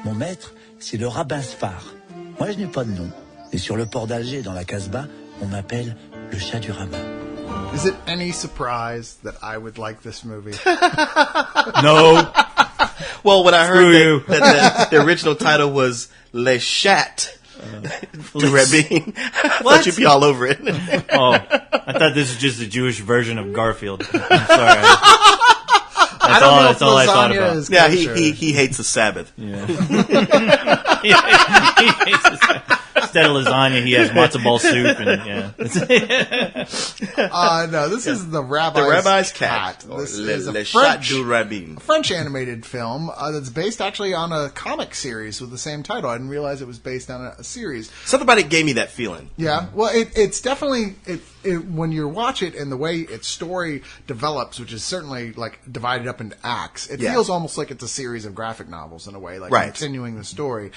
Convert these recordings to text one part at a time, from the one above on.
Mon maître, c'est le rabbin Spar. Moi, je n'ai pas de nom. Et sur le port d'Alger, dans la Casbah, on m'appelle le chat du rabbin. Is it any surprise that I would like this movie? No. Well, when I Screw you. heard that the original title was Le Chat du Rabbi, I thought you'd be all over it. Oh, I thought this was just the Jewish version of Garfield. I'm sorry. That's all I thought about. Yeah, he hates the Sabbath. Yeah. he hates the Sabbath. Instead of lasagna, he has matzo ball soup, and No, this is the Rabbi's Cat. This is a French animated film that's based actually on a comic series with the same title. I didn't realize it was based on a series. Something about it gave me that feeling. Yeah, well, it's definitely when you watch it and the way its story develops, which is certainly like divided up into acts, it feels almost like it's a series of graphic novels in a way, like continuing the story.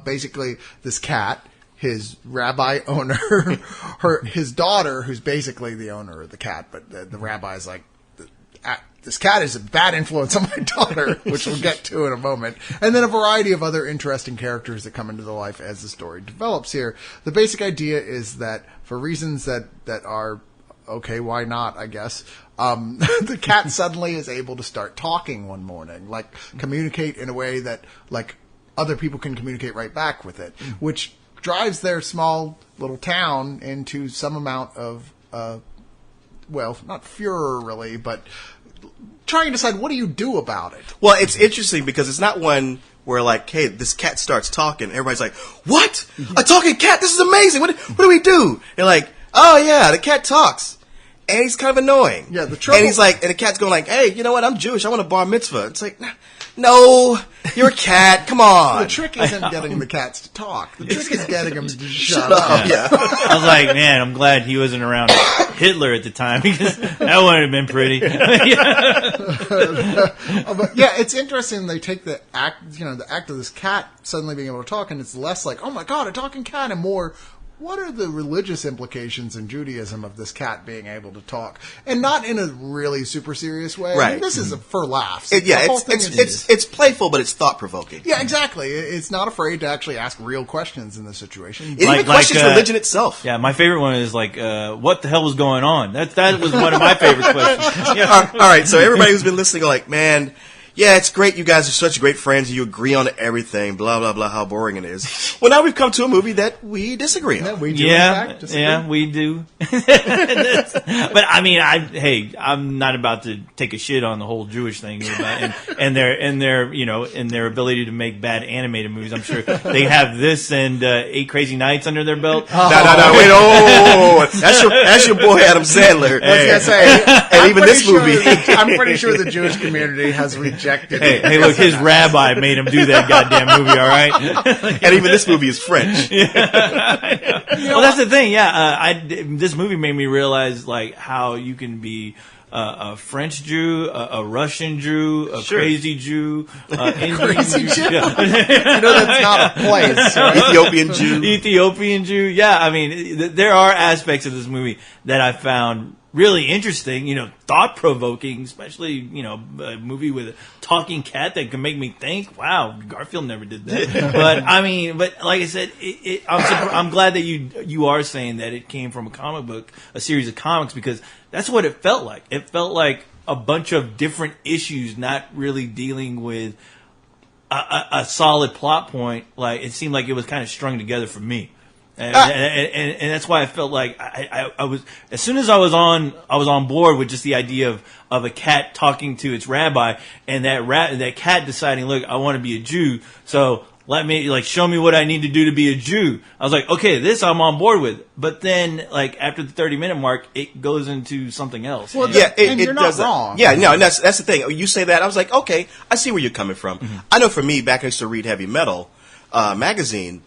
Basically, this cat, his rabbi owner, his daughter, who's basically the owner of the cat, but the rabbi's like, this cat is a bad influence on my daughter, which we'll get to in a moment. And then a variety of other interesting characters that come into the life as the story develops here. The basic idea is that for reasons that are, okay, why not, I guess, the cat suddenly is able to start talking one morning, like communicate in a way that like other people can communicate right back with it, which drives their small little town into some amount of, well, not furor really, but trying to decide what do you do about it. Well, it's interesting because it's not one where like, hey, this cat starts talking. Everybody's like, what? A talking cat? This is amazing. What do we do? They're like, oh yeah, the cat talks. And he's kind of annoying. Yeah, the trouble. And he's like, and the cat's going like, hey, you know what? I'm Jewish. I want a bar mitzvah. It's like, no, you're a cat. Come on. The trick isn't getting the cats to talk. The trick is getting them to just shut up. Yeah. I was like, man, I'm glad he wasn't around Hitler at the time because that wouldn't have been pretty. But yeah, it's interesting. They take the act of this cat suddenly being able to talk, and it's less like, oh my god, a talking cat, and more, what are the religious implications in Judaism of this cat being able to talk? And not in a really super serious way. Right. I mean, this is for laughs. It's playful, but it's thought-provoking. Yeah, exactly. It's not afraid to actually ask real questions in this situation. It even questions religion itself. Yeah, my favorite one is like, what the hell was going on? That was one of my favorite questions. Yeah. All right, so everybody who's been listening are like, man, yeah, it's great. You guys are such great friends. You agree on everything. Blah, blah, blah, how boring it is. Well, now we've come to a movie that we disagree on. Yeah, we do, in fact, disagree. Yeah, we do. But, I mean, I'm not about to take a shit on the whole Jewish thing and their ability to make bad animated movies. I'm sure they have this and 8 Crazy Nights under their belt. No, wait, oh, that's your boy Adam Sandler. I was going to say, and even this movie. I'm pretty sure the Jewish community has rejected it. Hey, look, his rabbi made him do that goddamn movie, all right? And even this movie is French. Well, that's the thing, yeah. This movie made me realize, like, how you can be a French Jew, a Russian Jew, a crazy Jew, Indian Crazy Jew? Yeah. That's not a place. Right? Ethiopian Jew. Yeah, I mean, there are aspects of this movie that I found really interesting, thought-provoking, especially, a movie with a talking cat that can make me think, wow, Garfield never did that. But like I said, I'm glad that you are saying that it came from a comic book, a series of comics, because that's what it felt like. It felt like a bunch of different issues not really dealing with a solid plot point. Like, it seemed like it was kind of strung together for me. And that's why I felt like I was, as soon as I was on board with just the idea of a cat talking to its rabbi, and that cat deciding, look, I want to be a Jew, so let me, show me what I need to do to be a Jew. I was like, okay, this I'm on board with. But then, after the 30-minute mark, it goes into something else. Well, yeah, and you're not wrong. Yeah, no, and that's the thing. You say that, I was like, okay, I see where you're coming from. Mm-hmm. I know for me, back when I used to read Heavy Metal magazine,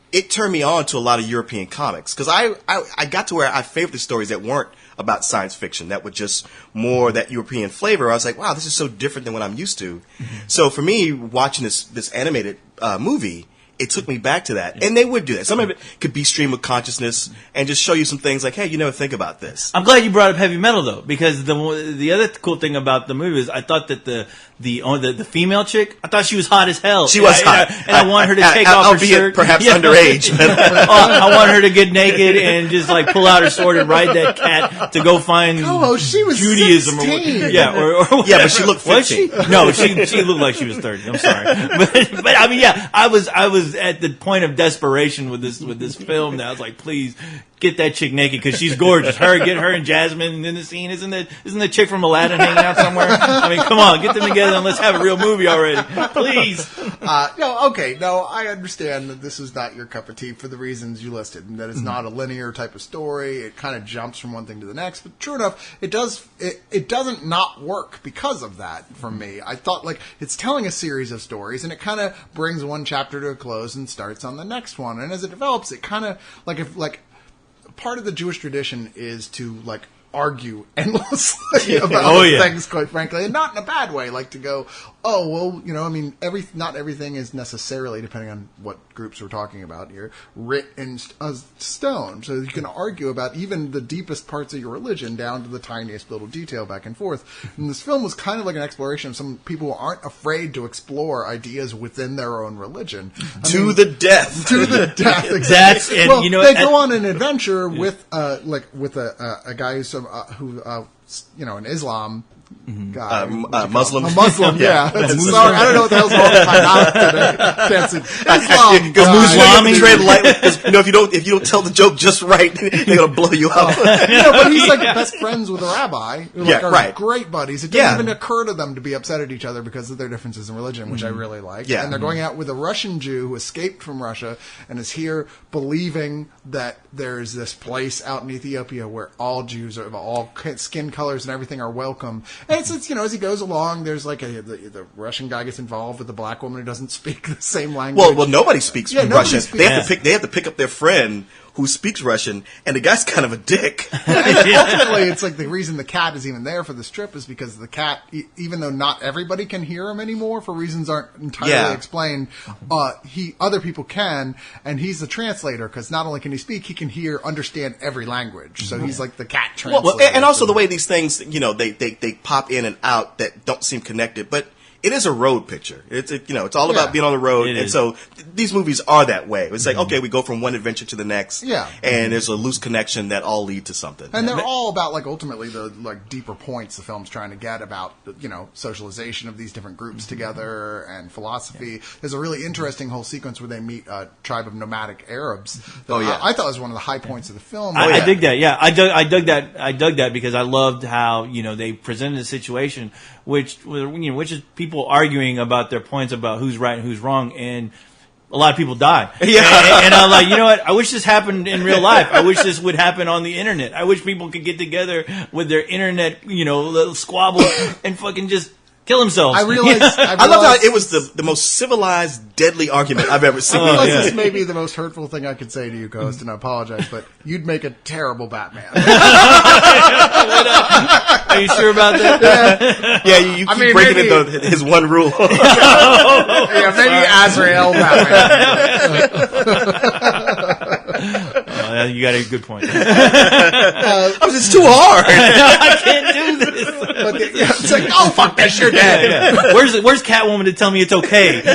it turned me on to a lot of European comics, because I got to where I favored the stories that weren't about science fiction, that were just more that European flavor. I was like, wow, this is so different than what I'm used to. Mm-hmm. So for me, watching this animated movie, it took me back to that. And they would do that. Some of it could be stream of consciousness and just show you some things like, hey, you never think about this. I'm glad you brought up Heavy Metal, though, because the other cool thing about the movie is I thought that the female chick, I thought she was hot as hell. She was hot. And I want her to take off her shirt. Perhaps underage. I want her to get naked and just like pull out her sword and ride that cat to go find she was Judaism. 16. Yeah, but she looked 15. Was she? No, she looked like she was 30. I'm sorry. But I mean, yeah, I was at the point of desperation with this film that I was like, please get that chick naked because she's gorgeous. Get her and Jasmine in the scene. Isn't the chick from Aladdin hanging out somewhere? I mean, come on, get them together and let's have a real movie already, please. No, I understand that this is not your cup of tea for the reasons you listed, and that it's not a linear type of story. It kind of jumps from one thing to the next. But true enough, it doesn't not work because of that for me. I thought like it's telling a series of stories, and it kind of brings one chapter to a close and starts on the next one. And as it develops, it kind of part of the Jewish tradition is to like argue endlessly about things, quite frankly, and not in a bad way. Like to go, oh well, I mean, not everything is necessarily, depending on what groups we're talking about here, writ in stone. So you can argue about even the deepest parts of your religion down to the tiniest little detail back and forth. And this film was kind of like an exploration of some people who aren't afraid to explore ideas within their own religion. To the death. Exactly. They go on an adventure with a guy who's in Islam. Guy, Muslim. A Muslim, yeah. Sorry, I don't know what the hell's wrong with my mouth today. Fancy Islam. Because if you don't tell the joke just right, they're gonna blow you up. But he's like best friends with a rabbi. Who are great buddies. It doesn't even occur to them to be upset at each other because of their differences in religion, which I really like. Yeah. And they're going out with a Russian Jew who escaped from Russia and is here believing that there's this place out in Ethiopia where all Jews of all skin colors and everything are welcome. And it's as he goes along, there's like the Russian guy gets involved with the black woman who doesn't speak the same language. Well, nobody speaks Russian. They have to pick up their friend who speaks Russian, and the guy's kind of a dick. Ultimately, it's like the reason the cat is even there for this trip is because the cat, even though not everybody can hear him anymore for reasons aren't entirely explained, other people can, and he's the translator because not only can he speak, he can understand every languge. So he's like the cat translator. Well, and also the way these things, they pop in and out that don't seem connected, but it is a road picture. It's all about being on the road, and so these movies are that way. It's like okay, we go from one adventure to the next, and there's a loose connection that all lead to something. And they're all about like ultimately the deeper points the film's trying to get about socialization of these different groups together and philosophy. Yeah. There's a really interesting whole sequence where they meet a tribe of nomadic Arabs. I thought was one of the high points of the film. I dig that. Yeah, I dug that because I loved how they presented a situation which is people arguing about their points about who's right and who's wrong, and a lot of people die. Yeah. And I'm like, you know what? I wish this happened in real life. I wish this would happen on the internet. I wish people could get together with their internet, little squabble and fucking just kill themselves. I realized I love how it was the most civilized, deadly argument I've ever seen. This may be the most hurtful thing I could say to you, Ghost, and I apologize, but you'd make a terrible Batman. Are you sure about that? Yeah, you keep breaking his one rule. Yeah, maybe Azrael Batman. You got a good point. It's too hard. I can't do this. It's like, oh fuck that shit, yeah. Where's Catwoman to tell me it's okay? The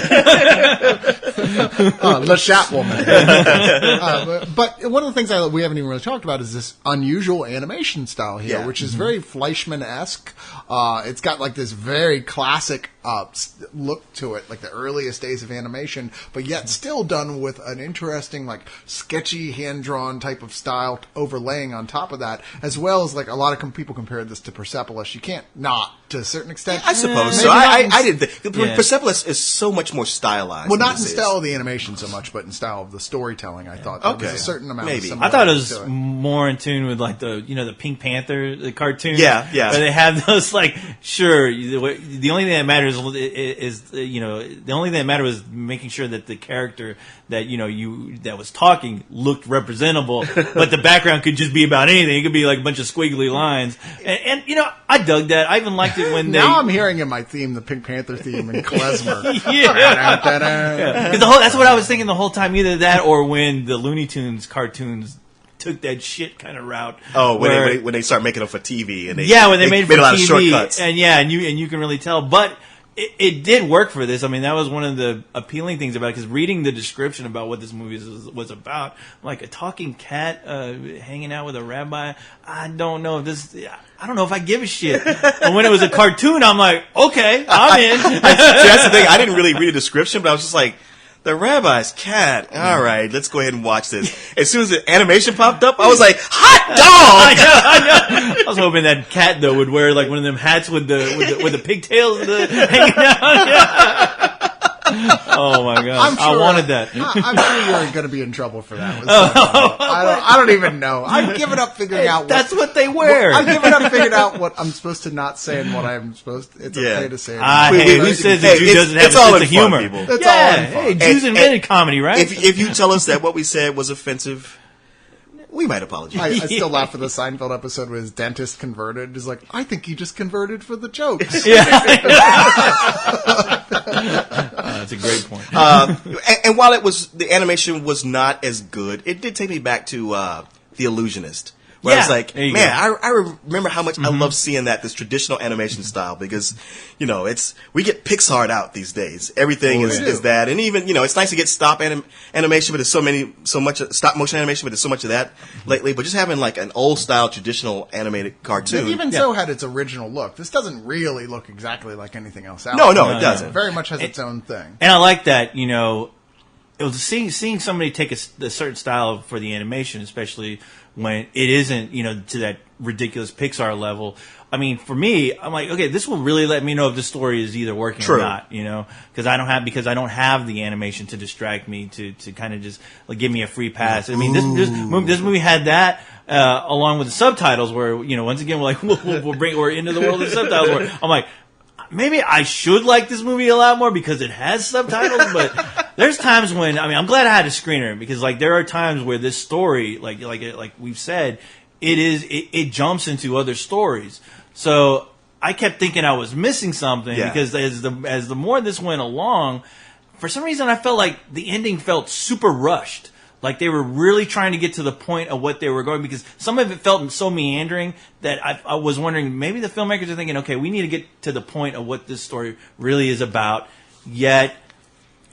Shatwoman. But one of the things we haven't even really talked about is this unusual animation style here, which is very Fleischman-esque. It's got like this very classic look to it, like the earliest days of animation, but yet still done with an interesting, like sketchy, hand-drawn type of style overlaying on top of that, as well as like a lot of people compared this to Persepolis. You can't not, to a certain extent. Yeah, I suppose so. I did. Persepolis is so much more stylized. Well, not in style of the animation so much, but in style of the storytelling. I thought there was a certain amount. Maybe of I thought it was more in tune with like the Pink Panther, the cartoon. Yeah. Where they have those like the only thing that matters is the only thing that mattered was making sure that the character that that was talking looked representable, but the background could just be about anything. It could be like a bunch of squiggly lines, and I dug that. I even liked it when now I'm hearing in my theme the Pink Panther theme in klezmer. Because that's what I was thinking the whole time. Either that or when the Looney Tunes cartoons took that shit kind of route. Oh, when they start making them for TV and when they made it for a lot TV, of shortcuts and you can really tell. But it did work for this. I mean, that was one of the appealing things about it, because reading the description about what this movie was about, like a talking cat hanging out with a rabbi, I don't know if I give a shit. And when it was a cartoon, I'm like, okay, I'm in. That's the thing. I didn't really read the description, but I was just like, the rabbi's cat. All right, let's go ahead and watch this. As soon as the animation popped up, I was like, hot dog! I know. I was hoping that cat, though, would wear like one of them hats with the pigtails hanging down. Yeah. Oh my god! I wanted that. I'm sure you're going to be in trouble for that. I don't even know. I've given up figuring out. That's what they wear. I've given up figuring out what I'm supposed to not say and what I'm supposed to. It's okay to say. Who says a Jew doesn't have a sense of humor? It's all in fun. Hey, Jews invented comedy, right? If you tell us that what we said was offensive, we might apologize. I still laugh at the Seinfeld episode where his dentist converted. He's like, I think he just converted for the jokes. Yeah. That's a great point. And while the animation was not as good, it did take me back to The Illusionist. Where I was like, man, I remember how much I love seeing this traditional animation style, because, we get Pixar'd out these days. Everything is that. And even, it's nice to get animation, but there's so much stop motion animation, but there's so much of that lately. But just having like an old style traditional animated cartoon. It even so had its original look. This doesn't really look exactly like anything else out there. No, it doesn't. It very much has its own thing. And I like that, it was seeing somebody take a certain style for the animation, especially when it isn't, to that ridiculous Pixar level. I mean, for me, I'm like, okay, this will really let me know if the story is either working or not, because I don't have the animation to distract me to kind of just like give me a free pass. I mean, this movie had that along with the subtitles, where once again we're into the world of the subtitles. Where I'm like, maybe I should like this movie a lot more because it has subtitles, but there's times when, I'm glad I had a screener, because like there are times where this story, like we've said, it jumps into other stories. So I kept thinking I was missing something, because as the more this went along, for some reason I felt like the ending felt super rushed. Like they were really trying to get to the point of what they were going, because some of it felt so meandering that I was wondering, maybe the filmmakers are thinking, okay, we need to get to the point of what this story really is about. Yet,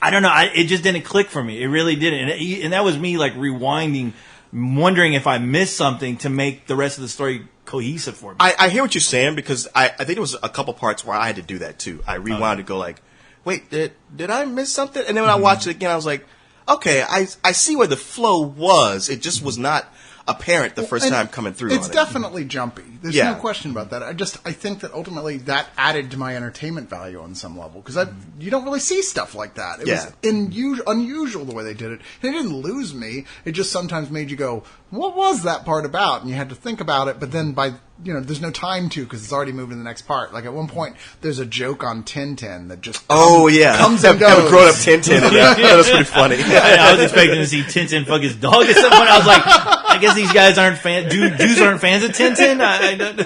I don't know, it just didn't click for me. It really didn't. And that was me like rewinding, wondering if I missed something to make the rest of the story cohesive for me. I hear what you're saying, because I think there was a couple parts where I had to do that too. I rewound to go like, wait, did I miss something? And then when I watched it again, I was like, okay, I see where the flow was. It just was not apparent the first time coming through. It's definitely jumpy. There's no question about that. I think that ultimately that added to my entertainment value on some level, because you don't really see stuff like that. It was unusual the way they did it. And it didn't lose me. It just sometimes made you go, what was that part about? And you had to think about it, but then there's no time to, because it's already moved to the next part. Like at one point, there's a joke on Tintin that just comes and goes. Have a grown-up Tintin. That was pretty funny. I was expecting to see Tintin fuck his dog at some point. I was like, I guess these guys aren't fans. Jews aren't fans of Tintin.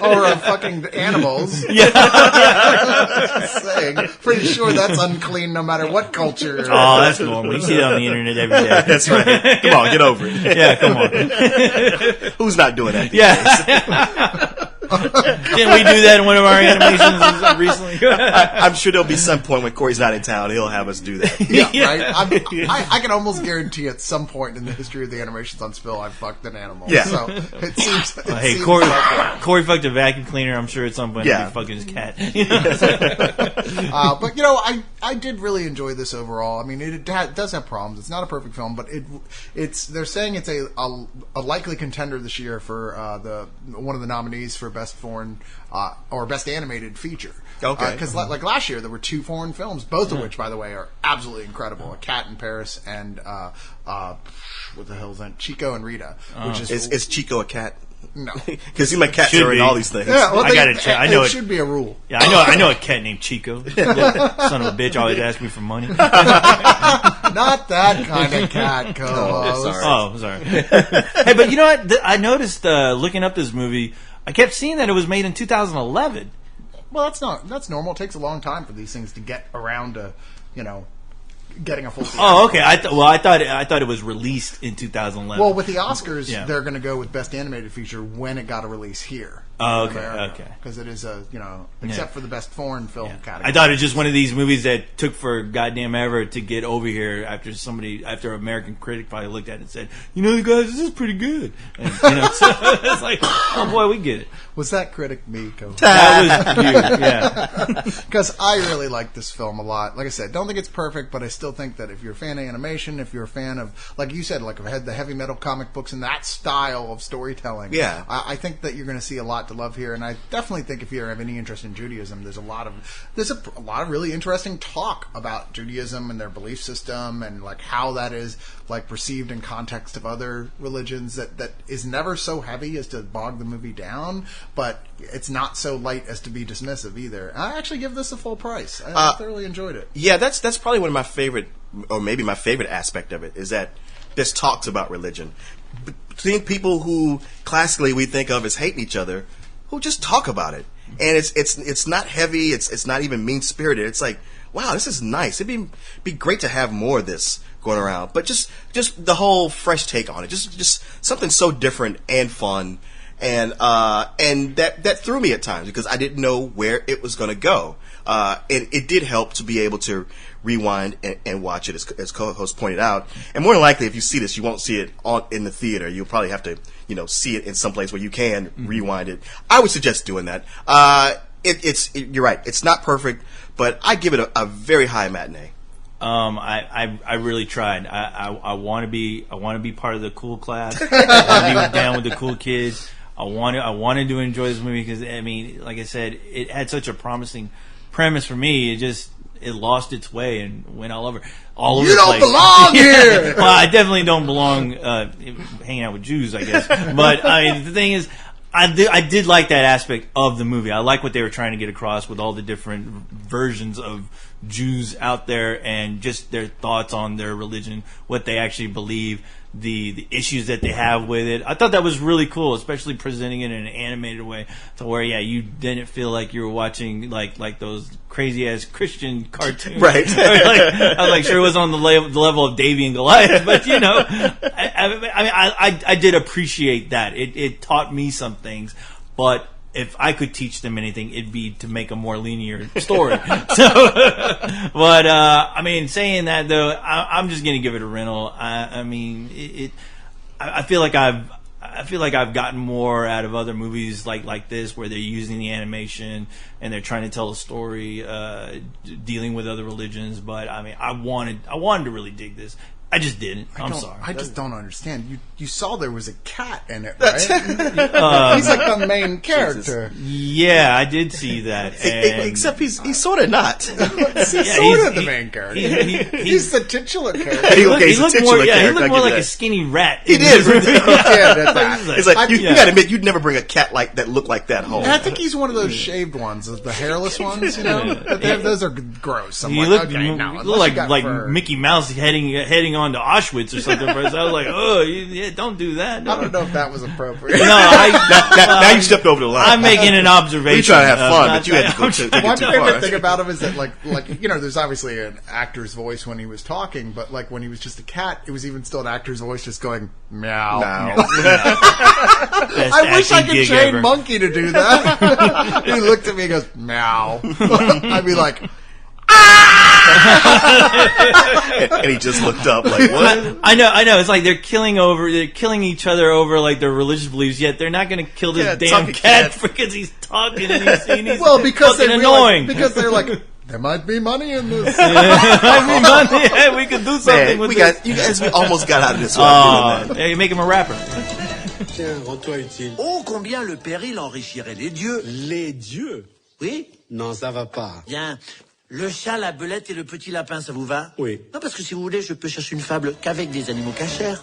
Or fucking animals. Yeah. Just saying. Pretty sure that's unclean no matter what culture. Oh, that's normal. You see that on the internet every day. That's right. Come on, get over it. Yeah, come on. Who's not doing that these days? Didn't we do that in one of our animations recently? I'm sure there'll be some point when Corey's not in town, he'll have us do that. Right? I can almost guarantee at some point in the history of the animations on Spill, I've fucked an animal. Yeah. So it seems. Hey, Corey fucked a vacuum cleaner. I'm sure at some point he'll be fucking his cat. But I did really enjoy this overall. I mean, it does have problems. It's not a perfect film, but they're saying it's a likely contender this year for one of the nominees for Best Foreign or Best Animated Feature. Okay. Because like last year, there were 2 foreign films, both of which, by the way, are absolutely incredible. A Cat in Paris and what the hell is that? Chico and Rita. Which is Chico a cat? No, because my cats are in all these things. Yeah, well, I got to check. I know it should be a rule. Yeah, I know a cat named Chico. Son of a bitch always asks me for money. Not that kind of cat, co-host. Oh, sorry. Hey, but you know what? I noticed looking up this movie, I kept seeing that it was made in 2011. Well, that's normal. It takes a long time for these things to get around to, getting a full season. Oh, okay. I thought it was released in 2011. Well, with the Oscars, they're going to go with Best Animated Feature when it got a release here. Oh, okay. Because it is except for the best foreign film category. I thought it was just one of these movies that took for goddamn ever to get over here after an American critic probably looked at it and said, you guys, this is pretty good. And, so it's like, oh boy, we get it. Was that critic me, Coach? That was you, yeah. Because I really like this film a lot. Like I said, don't think it's perfect, but I still think that if you're a fan of animation, if you're a fan of, like you said, like the heavy metal comic books and that style of storytelling, I think that you're going to see a lot to love here. And I definitely think if you have any interest in Judaism, there's a lot of really interesting talk about Judaism and their belief system and like how that is like perceived in context of other religions. That is never so heavy as to bog the movie down, but it's not so light as to be dismissive either. I actually give this a full price. I thoroughly enjoyed it. Yeah, that's probably one of my favorite, or maybe my favorite aspect of it, is that this talks about religion. Seeing people who classically we think of as hating each other, who just talk about it, and it's not heavy. It's not even mean spirited. It's like, wow, this is nice. It'd be great to have more of this going around. But just the whole fresh take on it, just something so different and fun. And that threw me at times because I didn't know where it was going to go. It did help to be able to rewind and watch it, as co-host pointed out. And more than likely, if you see this, you won't see it in the theater. You'll probably have to, see it in some place where you can rewind it. I would suggest doing that. You're right. It's not perfect, but I give it a very high matinee. I really tried. I want to be part of the cool class. I want to be down with the cool kids. I wanted to enjoy this movie because, I mean, like I said, it had such a promising premise for me. It lost its way and went all over the place. You don't belong here! Well, I definitely don't belong hanging out with Jews, I guess. But, I mean, the thing is, I did like that aspect of the movie. I like what they were trying to get across with all the different versions of Jews out there and just their thoughts on their religion, what they actually believe, the issues that they have with it. I thought that was really cool, especially presenting it in an animated way to where, you didn't feel like you were watching like those crazy ass Christian cartoons. Right. I was like, sure it was on the level of Davy and Goliath, but I did appreciate that. It taught me some things, but if I could teach them anything, it'd be to make a more linear story. But I mean, saying that though, I'm just gonna give it a rental. I feel like I've gotten more out of other movies like this, where they're using the animation and they're trying to tell a story, dealing with other religions. But I mean, I wanted to really dig this. I just didn't. I'm sorry. I just don't understand. You saw there was a cat in it, right? He's like the main character. Yeah, I did see that. Except he's sort of not. He's sort of the main character. He's the titular character. He looked more like a skinny rat. He did. It's like, you got to admit, you'd never bring a cat like that look like that home. And I think he's one of those shaved ones, the hairless ones. Those are gross. I'm he looked like Mickey Mouse heading on to Auschwitz or something. I was like, oh, don't do that. No. I don't know if that was appropriate. No, now you stepped over the line. I'm making an observation. You trying to have fun, but you had to go too far. My favorite thing about him is that, like there's obviously an actor's voice when he was talking, but like when he was just a cat, it was even still an actor's voice just going meow. I wish I could train Monkey to do that. He looked at me and goes meow. I'd be like, and he just looked up like, what? I know. It's like they're killing each other over like their religious beliefs. Yet they're not going to kill this damn cat because he's talking and he's because fucking annoying. Because they're like, there might be money in this. Hey, we could do something with this. You guys almost got out of this. Hey, make him a rapper. Tiens, rends-toi utile. Oh, combien le péril enrichirait les dieux. Les dieux? Oui? Non, ça va pas. Bien. Le chat, la belette et le petit lapin, ça vous va? Oui. Non, parce que si vous voulez, je peux chercher une fable qu'avec des animaux cachers.